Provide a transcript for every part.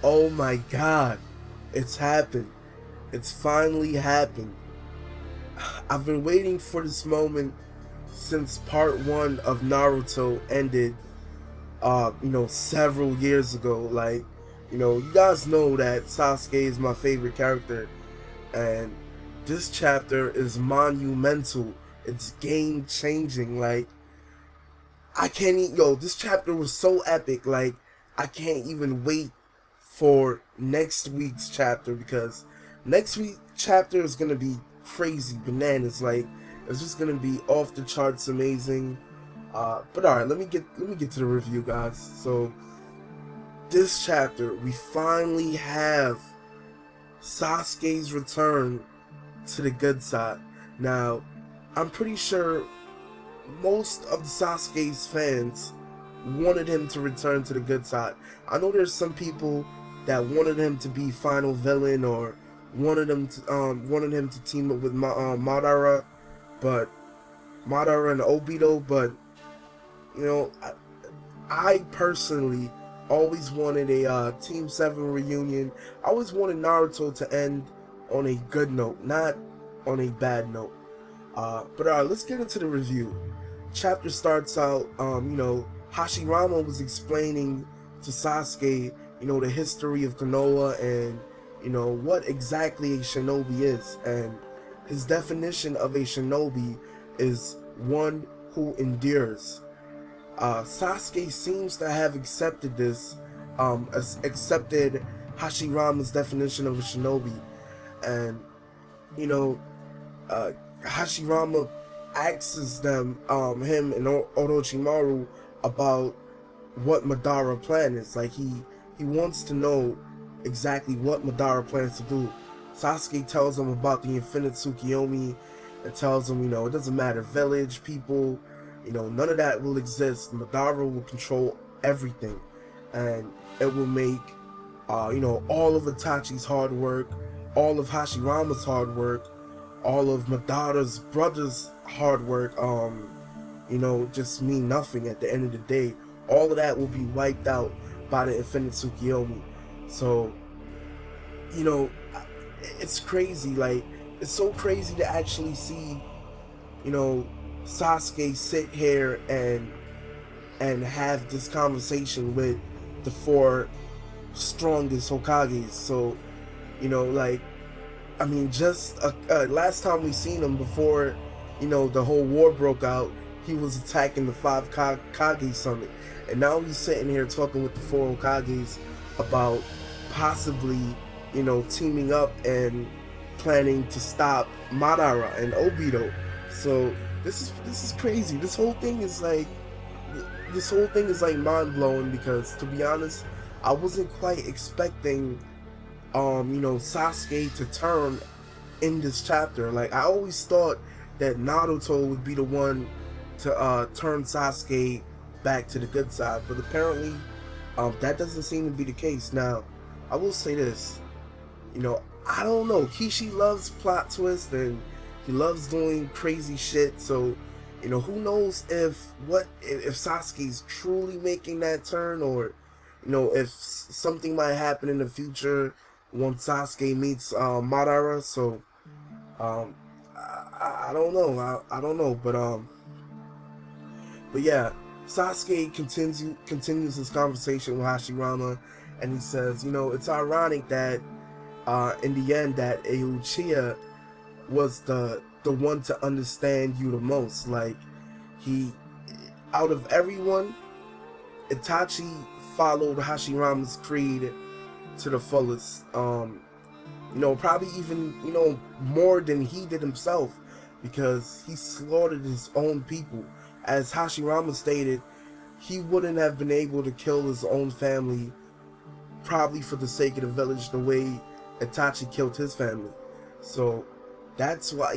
Oh my god, it's happened. It's finally happened. I've been waiting for this moment since part 1 of Naruto ended, several years ago. Like, you guys know that Sasuke is my favorite character, and this chapter is monumental. It's game changing. Like, I can't this chapter was so epic. Like, I can't even wait for next week's chapter, because next week's chapter is gonna be crazy bananas. Like, it's just gonna be off the charts amazing. But alright, let me get to the review, guys. So this chapter, we finally have Sasuke's return to the good side. Now, I'm pretty sure most of the Sasuke's fans wanted him to return to the good side. I know there's some people that wanted him to be final villain, or wanted him to team up with Madara and Obito, but I personally always wanted a Team 7 reunion. I always wanted Naruto to end on a good note, not on a bad note. But alright, let's get into the review. Chapter starts out, Hashirama was explaining to Sasuke, the history of Konoha, and, what exactly a shinobi is. And his definition of a shinobi is one who endures. Sasuke seems to have accepted this, accepted Hashirama's definition of a shinobi. And, Hashirama asks him and Orochimaru about what Madara plan is. Like, he wants to know exactly what Madara plans to do. Sasuke tells him about the infinite Tsukiyomi, and tells him, it doesn't matter, village, people, none of that will exist. Madara will control everything, and it will make, all of Itachi's hard work, all of Hashirama's hard work, all of Madara's brothers' hard work, just mean nothing at the end of the day. All of that will be wiped out by the infinite Tsukiyomi. So, it's crazy. Like, it's so crazy to actually see, Sasuke sit here and have this conversation with the 4 strongest Hokages. So, just last time we seen him before, the whole war broke out, he was attacking the 5 Kage summit. And now he's sitting here talking with the 4 Hokages about possibly, teaming up and planning to stop Madara and Obito. So this is crazy. This whole thing is like mind blowing, because, to be honest, I wasn't quite expecting Sasuke to turn in this chapter. Like, I always thought that Naruto would be the one to turn Sasuke back to the good side, but apparently that doesn't seem to be the case. Now, I will say this, I don't know, Kishi loves plot twists and he loves doing crazy shit, so who knows if Sasuke's truly making that turn, or if something might happen in the future once Sasuke meets Madara. So I don't know. I don't know, but yeah, Sasuke continues his conversation with Hashirama, and he says, it's ironic that in the end that Uchiha was the one to understand you the most. Like, out of everyone, Itachi followed Hashirama's creed to the fullest. Probably even, more than he did himself, because he slaughtered his own people. As Hashirama stated, he wouldn't have been able to kill his own family, probably for the sake of the village, the way Itachi killed his family. So that's why,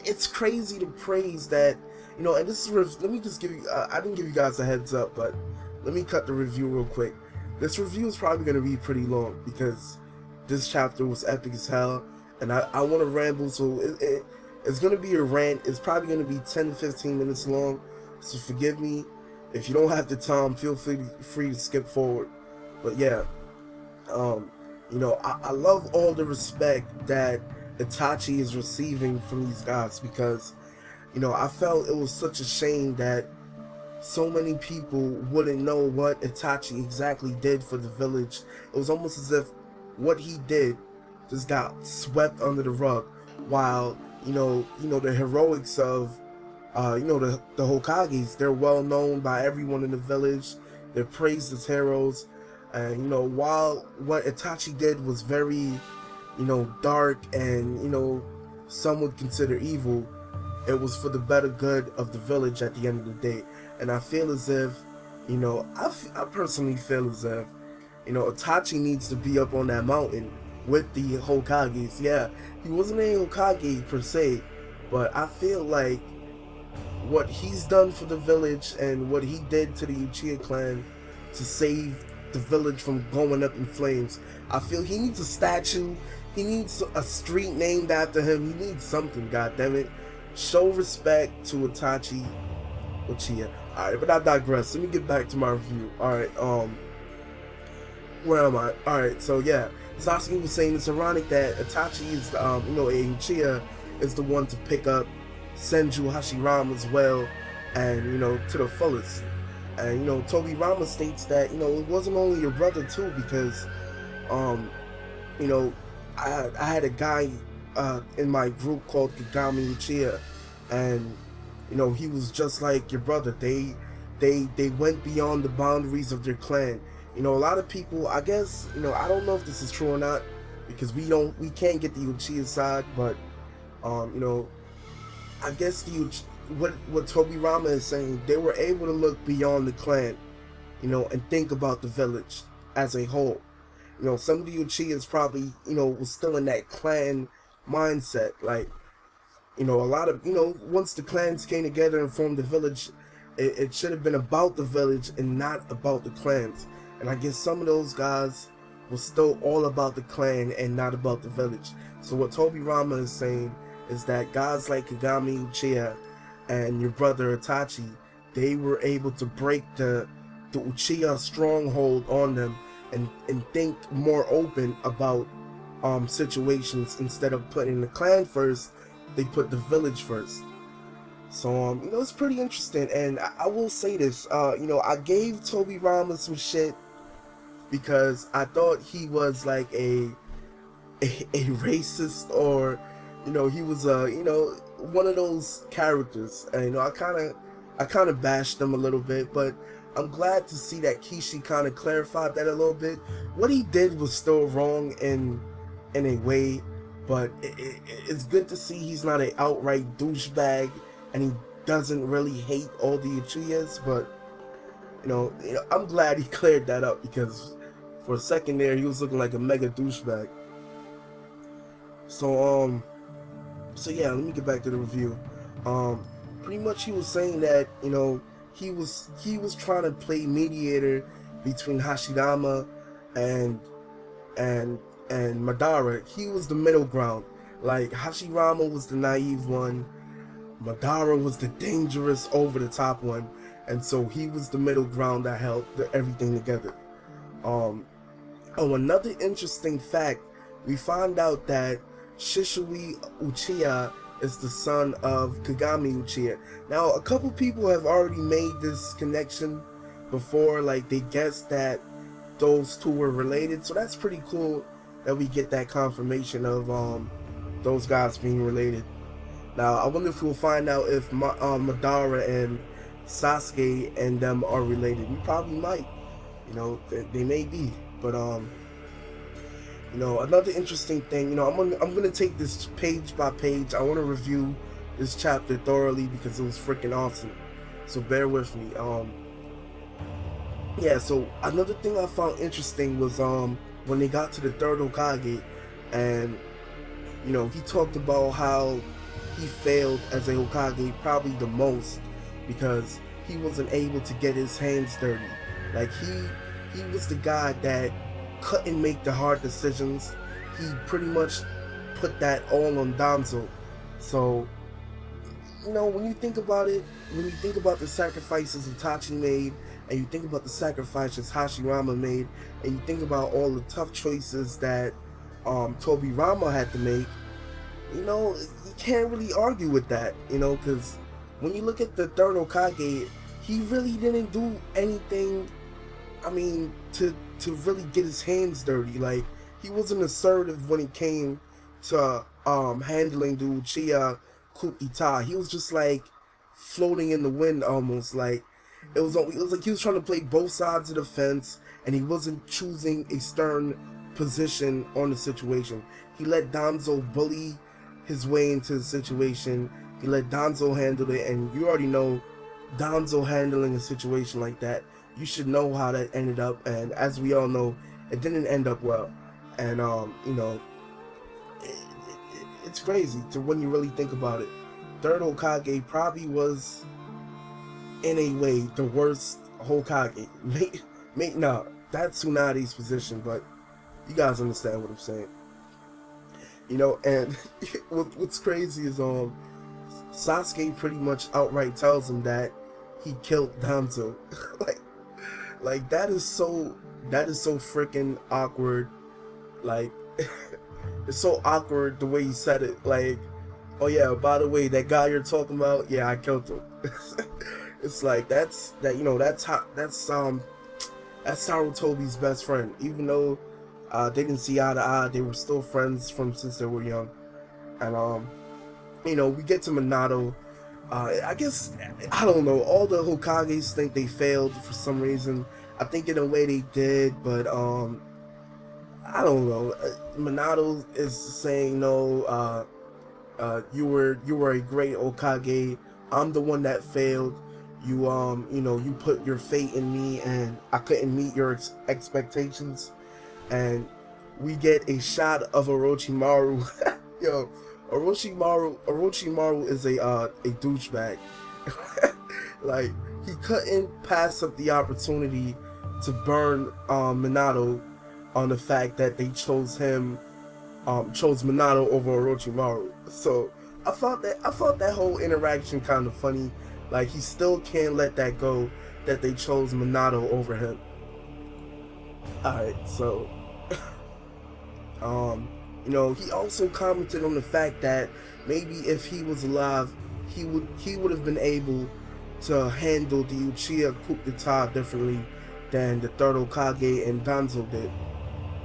it's crazy to praise that, and this is, let me just give you, I didn't give you guys a heads up, but let me cut the review real quick. This review is probably going to be pretty long, because this chapter was epic as hell, and I want to ramble, so it's going to be a rant. It's probably going to be 10 to 15 minutes long, so forgive me. If you don't have the time, feel free to skip forward. But yeah, Um, I love all the respect that Itachi is receiving from these guys because, I felt it was such a shame that so many people wouldn't know what Itachi exactly did for the village. It was almost as if what he did just got swept under the rug, while the heroics of the Hokages, they're well known by everyone in the village. They're praised as heroes, and while what Itachi did was very dark and some would consider evil, it was for the better good of the village at the end of the day. And I feel as if, I personally feel as if, Itachi needs to be up on that mountain with the Hokages. Yeah, he wasn't a Hokage per se, but I feel like what he's done for the village and what he did to the Uchiha clan to save the village from going up in flames, I feel he needs a statue. He needs a street named after him. He needs something, goddammit. Show respect to Itachi Uchiha. Alright, but I digress. Let me get back to my review. Alright, where am I? Alright, so yeah. Sasuke was saying it's ironic that Itachi is, a Uchiha is the one to pick up Senju Hashirama as well, and, to the fullest. And, Toby Rama states that, it wasn't only your brother too, because, I had a guy in my group called Kagami Uchiha, and he was just like your brother. They went beyond the boundaries of their clan. A lot of people, I guess, I don't know if this is true or not, because we can't get the Uchiha side, but I guess what Toby Rama is saying, they were able to look beyond the clan, and think about the village as a whole. Some of the Uchihas probably, was still in that clan mindset. Like, a lot of, once the clans came together and formed the village, it should have been about the village and not about the clans. And I guess some of those guys were still all about the clan and not about the village. So what Toby Rama is saying is that guys like Kagami Uchiha and your brother Itachi, they were able to break the Uchiha stronghold on them and think more open about situations. Instead of putting the clan first, they put the village first. So it's pretty interesting. And I will say this, I gave Toby Rama some shit because I thought he was like a racist, or he was one of those characters, and I kind of bashed him a little bit, but I'm glad to see that Kishi kind of clarified that a little bit. What he did was still wrong in a way, but it's good to see he's not an outright douchebag and he doesn't really hate all the Uchihas. But I'm glad he cleared that up, because for a second there he was looking like a mega douchebag. So yeah, let me get back to the review. Pretty much he was saying that he was trying to play mediator between Hashirama and Madara. He was the middle ground. Like, Hashirama was the naive one, Madara was the dangerous, over the top one, and so he was the middle ground that held everything together. Another interesting fact, we found out that Shisui Uchiha is the son of Kagami Uchiha. Now, a couple people have already made this connection before, like they guessed that those two were related, so that's pretty cool that we get that confirmation of those guys being related. Now, I wonder if we'll find out if Madara and Sasuke and them are related. We probably might, they may be, but another interesting thing, I'm gonna take this page by page. I want to review this chapter thoroughly because it was freaking awesome. So bear with me. Yeah. So another thing I found interesting was when they got to the third Hokage, and he talked about how he failed as a Hokage probably the most because he wasn't able to get his hands dirty. Like he was the guy that couldn't make the hard decisions. He pretty much put that all on Danzo. So, when you think about it, when you think about the sacrifices Itachi made, and you think about the sacrifices Hashirama made, and you think about all the tough choices that Toby Rama had to make, you can't really argue with that, because when you look at the third Hokage, he really didn't do anything, to really get his hands dirty. Like, he wasn't assertive when it came to handling the Uchiha coup d'etat. He was just like floating in the wind almost. Like, it was like he was trying to play both sides of the fence, and he wasn't choosing a stern position on the situation. He let Danzo bully his way into the situation. He let Danzo handle it, and you already know Danzo handling a situation like that. You should know how that ended up, and as we all know, it didn't end up well. And it's crazy to when you really think about it. Third Hokage probably was, in a way, the worst Hokage. No, that's Tsunade's position, but you guys understand what I'm saying. And what's crazy is Sasuke pretty much outright tells him that he killed Danzo. like that is so freaking awkward. Like, it's so awkward the way he said it. Like, oh yeah, by the way, that guy you're talking about, yeah, I killed him. It's like that's Sarutobi's best friend. Even though they didn't see eye to eye, they were still friends from since they were young. And we get to Minato. I guess, I don't know, all the Hokages think they failed for some reason. I think in a way they did, but I don't know. Minato is saying, no, you were a great Hokage. I'm the one that failed. You put your fate in me, and I couldn't meet your expectations. And we get a shot of Orochimaru. Yo, Orochimaru is a douchebag. Like, he couldn't pass up the opportunity to burn Minato on the fact that they chose Minato over Orochimaru. So I thought that whole interaction kind of funny. Like, he still can't let that go that they chose Minato over him. Alright, so he also commented on the fact that maybe if he was alive, he would have been able to handle the Uchiha coup d'etat differently than the third Hokage and Danzo did.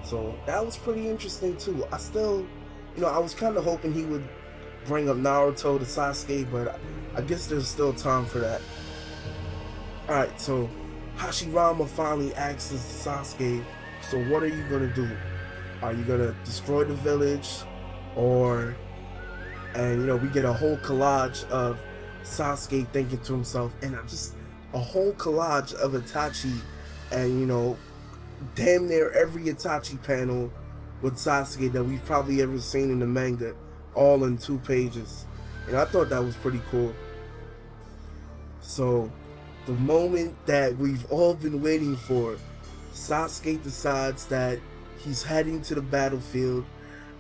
So that was pretty interesting too. I still, I was kind of hoping he would bring up Naruto to Sasuke, but I guess there's still time for that. Alright, so Hashirama finally asks Sasuke, so what are you gonna do? Are you gonna destroy the village? And we get a whole collage of Sasuke thinking to himself, and just a whole collage of Itachi, and damn near every Itachi panel with Sasuke that we've probably ever seen in the manga, all in 2 pages. And I thought that was pretty cool. So, the moment that we've all been waiting for, Sasuke decides that he's heading to the battlefield,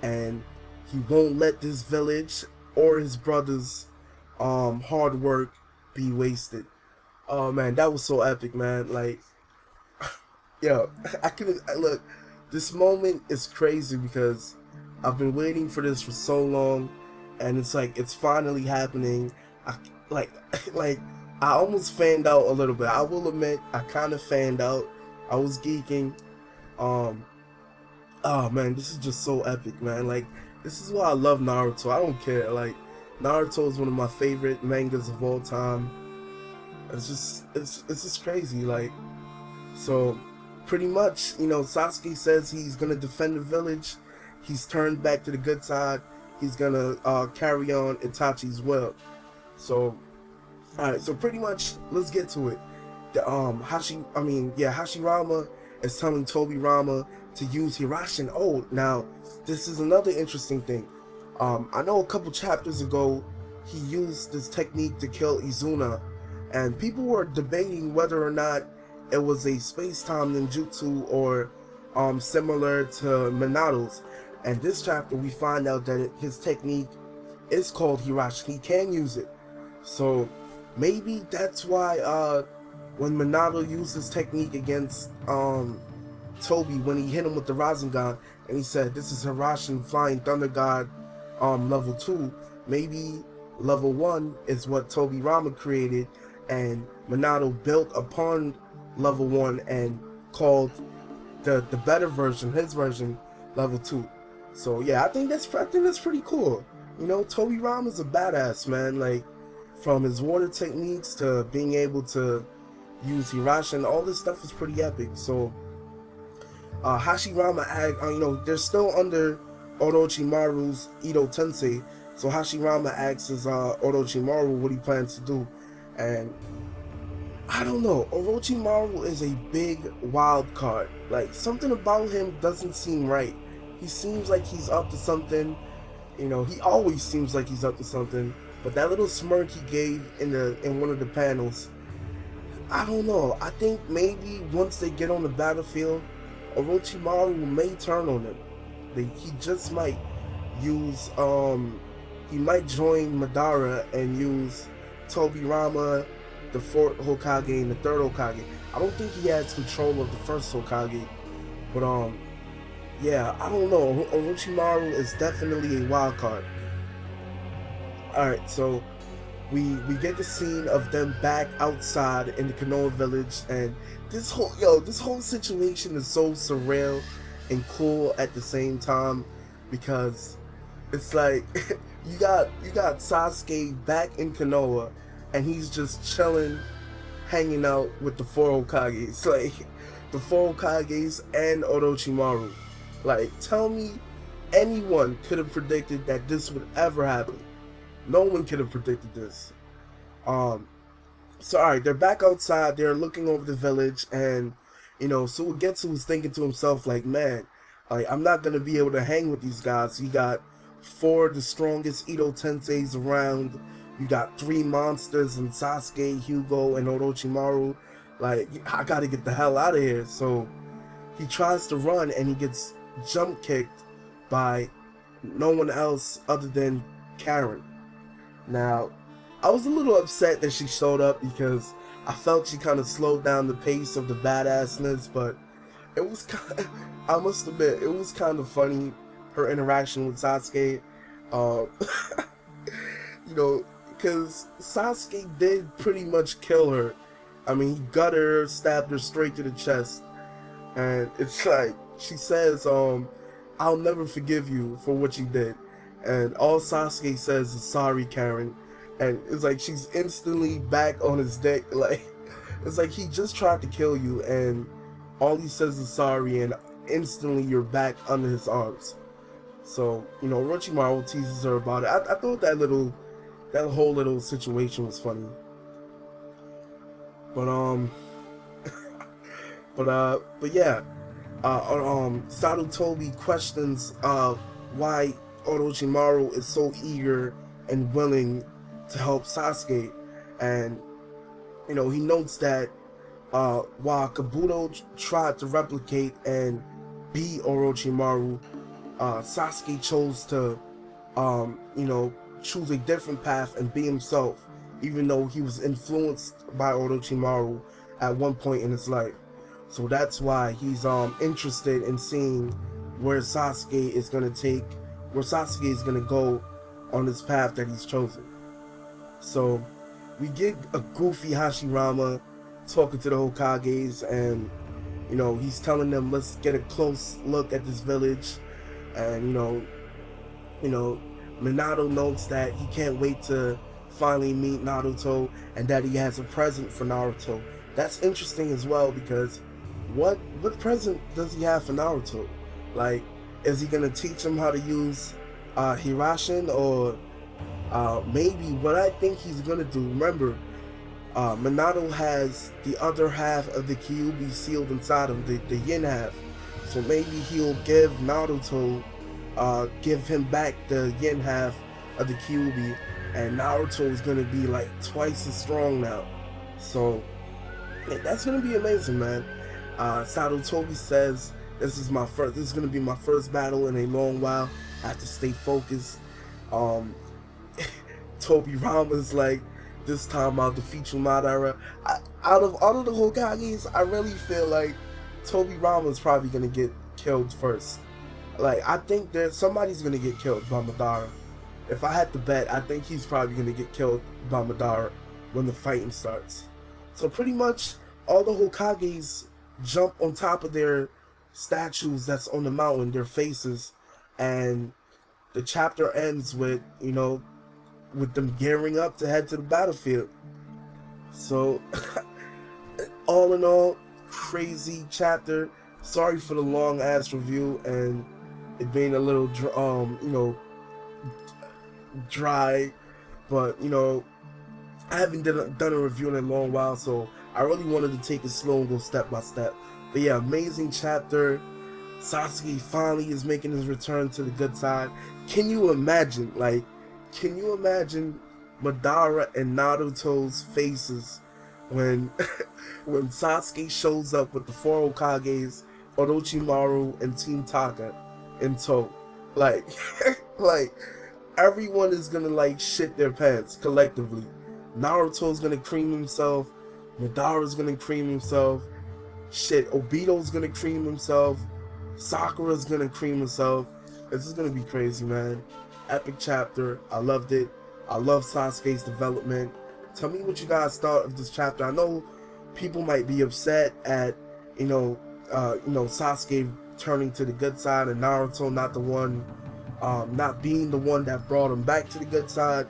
and he won't let this village or his brothers' hard work be wasted. Oh man, that was so epic, man. Like, yo, look, this moment is crazy because I've been waiting for this for so long, and it's like, it's finally happening. I almost fanned out a little bit. I will admit, I kind of fanned out. I was geeking. Oh man, this is just so epic, man. Like, this is why I love Naruto. I don't care. Like, Naruto is one of my favorite mangas of all time. It's just crazy. Like, so pretty much, Sasuke says he's gonna defend the village. He's turned back to the good side. He's gonna carry on Itachi's will. So, alright, so pretty much, let's get to it. The Hashirama is telling Toby Rama to use Hirashin. Oh, now this is another interesting thing. I know a couple chapters ago he used this technique to kill Izuna, and people were debating whether or not it was a space-time ninjutsu or similar to Minato's. And this chapter we find out that his technique is called Hirashin. He can use it. So maybe that's why when Minato used this technique against Toby, when he hit him with the Rasengan, and he said, "This is Hirashin Flying Thunder God, level 2. Maybe level 1 is what Toby Rama created, and Minato built upon level 1 and called the better version, his version, level 2." So yeah, I think that's pretty cool. You know, Toby Rama's a badass, man. Like, from his water techniques to being able to use Hirashin, all this stuff is pretty epic. So Hashirama, you know, they're still under Orochimaru's Edo Tensei. So Hashirama asks Orochimaru what he plans to do, and I don't know. Orochimaru is a big wild card. Like, something about him doesn't seem right. He seems like he's up to something. You know, he always seems like he's up to something. But that little smirk he gave in one of the panels, I don't know. I think maybe once they get on the battlefield, Orochimaru may turn on him. He just might use he might join Madara and use Toby Rama, the 4th Hokage, and the 3rd Hokage. I don't think he has control of the 1st Hokage, but yeah, I don't know. Orochimaru is definitely a wild card. Alright, so we get the scene of them back outside in the Konoha village, and this whole situation is so surreal and cool at the same time, because it's like you got Sasuke back in Konoha, and he's just chilling, hanging out with the 4 Hokages, like the 4 Hokages and Orochimaru. Like, tell me anyone could have predicted that this would ever happen. No one could have predicted this. So alright, they're back outside, they're looking over the village, and you know, Suigetsu was thinking to himself, like, man, like, I'm not gonna be able to hang with these guys. You got 4 of the strongest Edo Tenseis around, you got 3 monsters in Sasuke, Hugo, and Orochimaru. Like, I gotta get the hell out of here. So he tries to run, and he gets jump kicked by no one else other than Karen. Now, I was a little upset that she showed up, because I felt she kind of slowed down the pace of the badassness, but it was kind of, I must admit, it was kind of funny, her interaction with Sasuke. You know, because Sasuke did pretty much kill her. I mean, he gutted her, stabbed her straight to the chest, and it's like, she says, "I'll never forgive you for what you did." And all Sasuke says is, "Sorry, Karen." And it's like she's instantly back on his dick. Like, it's like he just tried to kill you, and all he says is sorry, and instantly you're back under his arms. So, you know, Orochimaru teases her about it. I thought that whole little situation was funny. But but yeah, Sarutobi questions why Orochimaru is so eager and willing to help Sasuke, and you know, he notes that while Kabuto tried to replicate and be Orochimaru, Sasuke chose to you know, choose a different path and be himself, even though he was influenced by Orochimaru at one point in his life. So that's why he's interested in seeing where Sasuke is gonna go on this path that he's chosen. So we get a goofy Hashirama talking to the Hokages, and you know, he's telling them, let's get a close look at this village. And you know, Minato notes that he can't wait to finally meet Naruto, and that he has a present for Naruto. That's interesting as well, because what present does he have for Naruto? Like, is he gonna teach him how to use Hirashin, or maybe what I think he's gonna do? Remember, Minato has the other half of the Kyuubi sealed inside him, the yin half. So maybe he'll give Naruto, give him back the yin half of the Kyuubi, and Naruto is gonna be like twice as strong now. So that's gonna be amazing, man. Sarutobi says, this is gonna be my first battle in a long while. I have to stay focused. Toby Rama's like, this time I'll defeat you, Madara. out of all of the Hokages, I really feel like Toby Rama is probably gonna get killed first. Like, I think there's somebody's gonna get killed by Madara. If I had to bet, I think he's probably gonna get killed by Madara when the fighting starts. So pretty much all the Hokages jump on top of their statues that's on the mountain, their faces, and the chapter ends with, you know, with them gearing up to head to the battlefield. So all in all, crazy chapter. Sorry for the long ass review and it being a little you know, dry, but you know, I haven't done a review in a long while, so I really wanted to take it slow and go step by step. But yeah, amazing chapter. Sasuke finally is making his return to the good side. Can you imagine, like, can you imagine Madara and Naruto's faces when when Sasuke shows up with the 4 Hokages, Orochimaru and Team Taka in tow? Like, like everyone is gonna like shit their pants collectively. Naruto's gonna cream himself, Madara's gonna cream himself, shit, Obito's gonna cream himself, Sakura's gonna cream himself. This is gonna be crazy, man. Epic chapter. I loved it. I love Sasuke's development. Tell me what you guys thought of this chapter. I know people might be upset at, you know, Sasuke turning to the good side and Naruto not the one, not being the one that brought him back to the good side.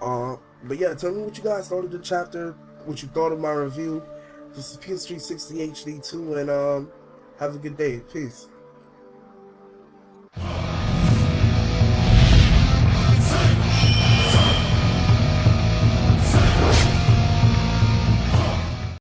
But yeah, tell me what you guys thought of the chapter, what you thought of my review. This is PS360 HD2, and have a good day. Peace.